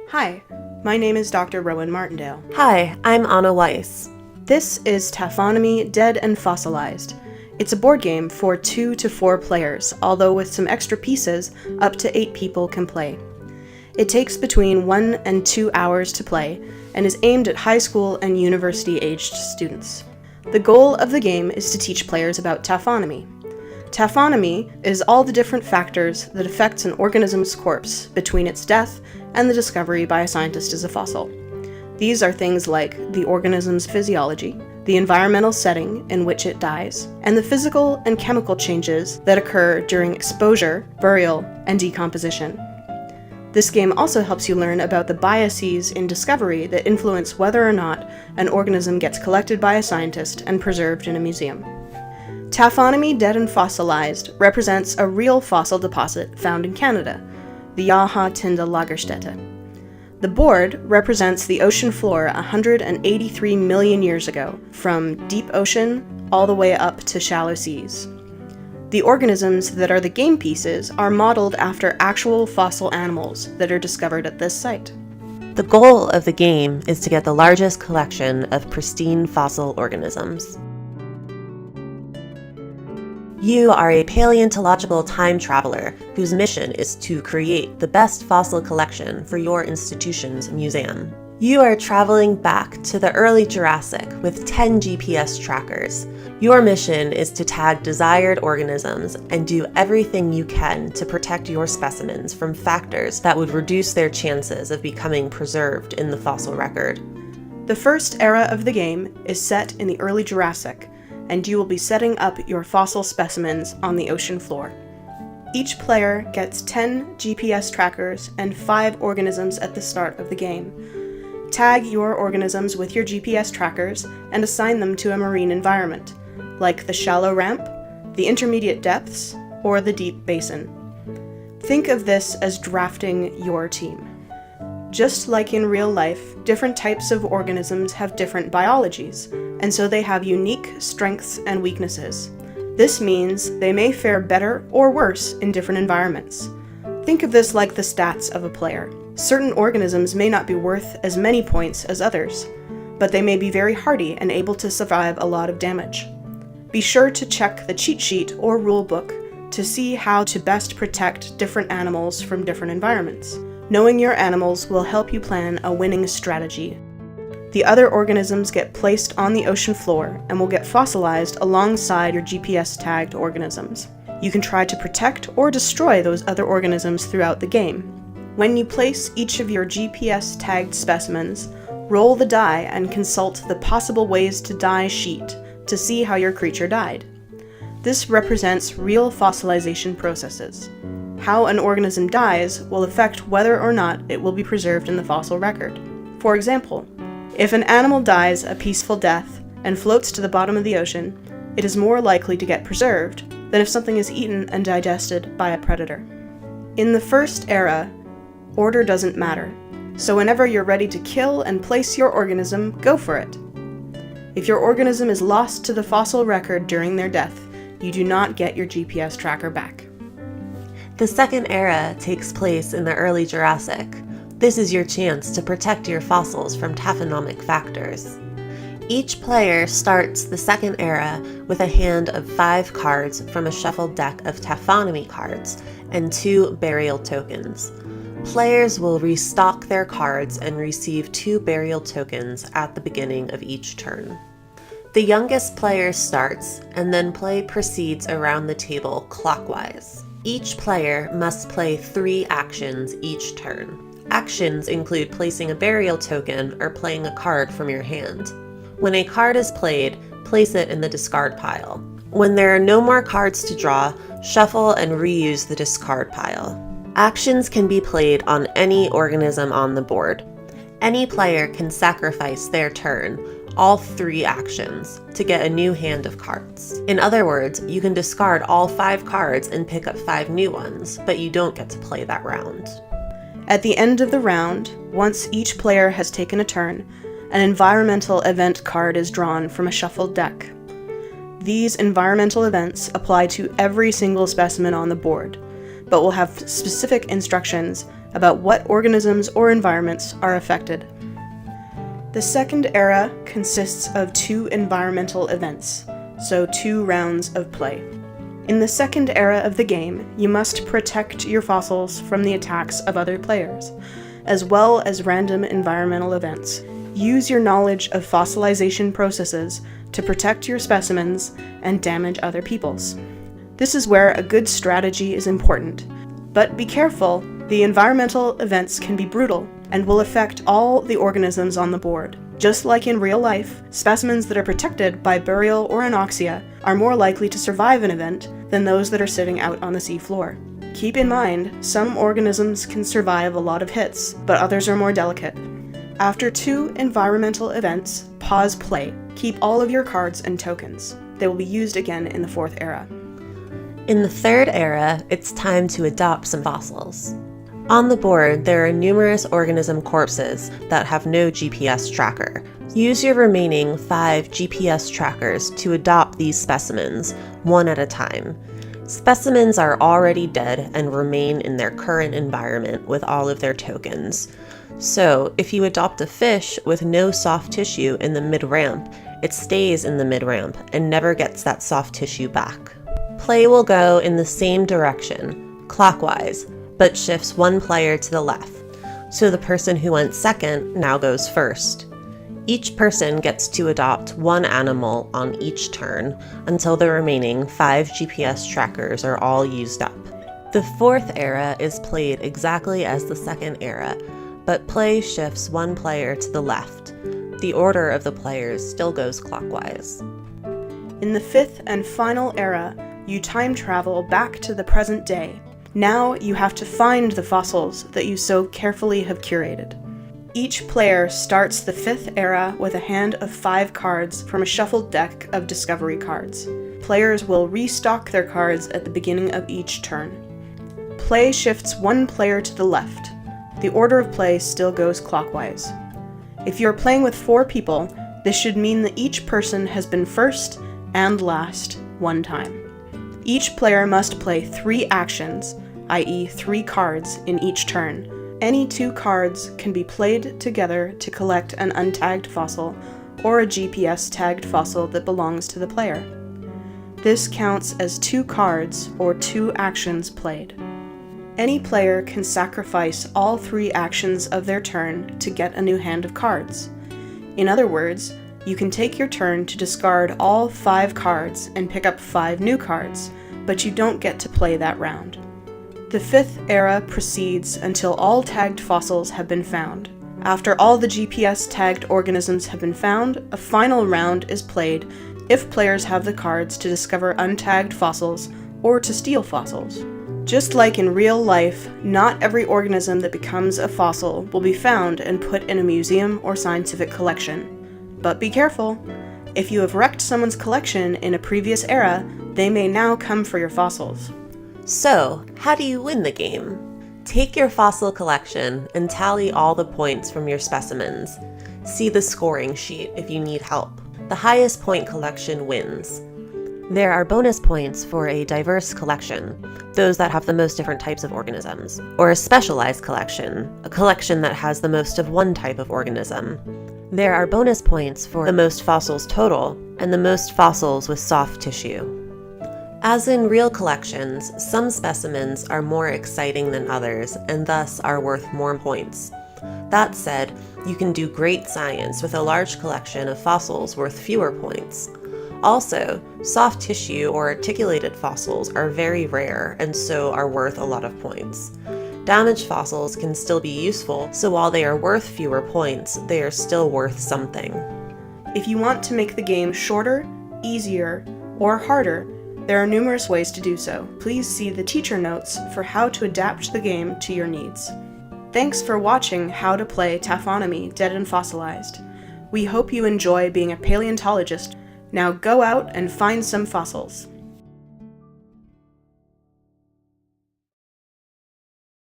Hi, my name is Dr. Rowan Martindale. Hi, I'm Anna Weiss. This is Taphonomy Dead and Fossilized. It's a board game for 2 to 4 players, although with some extra pieces, up to 8 people can play. It takes between 1 and 2 hours to play, and is aimed at high school and university-aged students. The goal of the game is to teach players about taphonomy. Taphonomy is all the different factors that affects an organism's corpse between its death and the discovery by a scientist as a fossil. These are things like the organism's physiology, the environmental setting in which it dies, and the physical and chemical changes that occur during exposure, burial, and decomposition. This game also helps you learn about the biases in discovery that influence whether or not an organism gets collected by a scientist and preserved in a museum. Taphonomy Dead and Fossilized represents a real fossil deposit found in Canada, the Jaha Tinda Lagerstätte. The board represents the ocean floor 183 million years ago, from deep ocean all the way up to shallow seas. The organisms that are the game pieces are modeled after actual fossil animals that are discovered at this site. The goal of the game is to get the largest collection of pristine fossil organisms. You are a paleontological time traveler whose mission is to create the best fossil collection for your institution's museum. You are traveling back to the early Jurassic with 10 GPS trackers. Your mission is to tag desired organisms and do everything you can to protect your specimens from factors that would reduce their chances of becoming preserved in the fossil record. The first era of the game is set in the early Jurassic, and you will be setting up your fossil specimens on the ocean floor. Each player gets 10 GPS trackers and 5 organisms at the start of the game. Tag your organisms with your GPS trackers and assign them to a marine environment, like the shallow ramp, the intermediate depths, or the deep basin. Think of this as drafting your team. Just like in real life, different types of organisms have different biologies, and so they have unique strengths and weaknesses. This means they may fare better or worse in different environments. Think of this like the stats of a player. Certain organisms may not be worth as many points as others, but they may be very hardy and able to survive a lot of damage. Be sure to check the cheat sheet or rulebook to see how to best protect different animals from different environments. Knowing your animals will help you plan a winning strategy. The other organisms get placed on the ocean floor and will get fossilized alongside your GPS-tagged organisms. You can try to protect or destroy those other organisms throughout the game. When you place each of your GPS-tagged specimens, roll the die and consult the possible ways to die sheet to see how your creature died. This represents real fossilization processes. How an organism dies will affect whether or not it will be preserved in the fossil record. For example, if an animal dies a peaceful death and floats to the bottom of the ocean, it is more likely to get preserved than if something is eaten and digested by a predator. In the first era, order doesn't matter, so whenever you're ready to kill and place your organism, go for it. If your organism is lost to the fossil record during their death, you do not get your GPS tracker back. The second era takes place in the early Jurassic. This is your chance to protect your fossils from taphonomic factors. Each player starts the second era with a hand of 5 cards from a shuffled deck of taphonomy cards and 2 burial tokens. Players will restock their cards and receive 2 burial tokens at the beginning of each turn. The youngest player starts, and then play proceeds around the table clockwise. Each player must play 3 actions each turn. Actions include placing a burial token or playing a card from your hand. When a card is played, place it in the discard pile. When there are no more cards to draw, shuffle and reuse the discard pile. Actions can be played on any organism on the board. Any player can sacrifice their turn, all 3 actions, to get a new hand of cards. In other words, you can discard all 5 cards and pick up 5 new ones, but you don't get to play that round. At the end of the round, once each player has taken a turn, an environmental event card is drawn from a shuffled deck. These environmental events apply to every single specimen on the board, but will have specific instructions about what organisms or environments are affected. The second era consists of 2 environmental events, so 2 rounds of play. In the second era of the game, you must protect your fossils from the attacks of other players, as well as random environmental events. Use your knowledge of fossilization processes to protect your specimens and damage other people's. This is where a good strategy is important. But be careful, the environmental events can be brutal and will affect all the organisms on the board. Just like in real life, specimens that are protected by burial or anoxia are more likely to survive an event than those that are sitting out on the seafloor. Keep in mind, some organisms can survive a lot of hits, but others are more delicate. After 2 environmental events, pause play. Keep all of your cards and tokens. They will be used again in the 4th era. In the 3rd era, it's time to adopt some fossils. On the board, there are numerous organism corpses that have no GPS tracker. Use your remaining 5 GPS trackers to adopt these specimens, one at a time. Specimens are already dead and remain in their current environment with all of their tokens. So, if you adopt a fish with no soft tissue in the mid-ramp, it stays in the mid-ramp and never gets that soft tissue back. Play will go in the same direction, clockwise, but shifts 1 player to the left, so the person who went second now goes first. Each person gets to adopt 1 animal on each turn until the remaining 5 GPS trackers are all used up. The 4th era is played exactly as the 2nd era, but play shifts 1 player to the left. The order of the players still goes clockwise. In the 5th and final era, you time travel back to the present day. Now you have to find the fossils that you so carefully have curated. Each player starts the 5th era with a hand of 5 cards from a shuffled deck of discovery cards. Players will restock their cards at the beginning of each turn. Play shifts 1 player to the left. The order of play still goes clockwise. If you're playing with 4 people, this should mean that each person has been first and last 1 time. Each player must play 3 actions, i.e. 3 cards in each turn. Any 2 cards can be played together to collect an untagged fossil or a GPS tagged fossil that belongs to the player. This counts as 2 cards or 2 actions played. Any player can sacrifice all 3 actions of their turn to get a new hand of cards. In other words, you can take your turn to discard all 5 cards and pick up 5 new cards, but you don't get to play that round. The 5th era proceeds until all tagged fossils have been found. After all the GPS tagged organisms have been found, a final round is played if players have the cards to discover untagged fossils or to steal fossils. Just like in real life, not every organism that becomes a fossil will be found and put in a museum or scientific collection. But be careful. If you have wrecked someone's collection in a previous era, they may now come for your fossils. So, how do you win the game? Take your fossil collection and tally all the points from your specimens. See the scoring sheet if you need help. The highest point collection wins. There are bonus points for a diverse collection, those that have the most different types of organisms, or a specialized collection, a collection that has the most of one type of organism. There are bonus points for the most fossils total, and the most fossils with soft tissue. As in real collections, some specimens are more exciting than others, and thus are worth more points. That said, you can do great science with a large collection of fossils worth fewer points. Also, soft tissue or articulated fossils are very rare and so are worth a lot of points. Damaged fossils can still be useful, so while they are worth fewer points, they are still worth something. If you want to make the game shorter, easier, or harder, there are numerous ways to do so. Please see the teacher notes for how to adapt the game to your needs. Thanks for watching How to Play Taphonomy Dead and Fossilized. We hope you enjoy being a paleontologist. Now go out and find some fossils.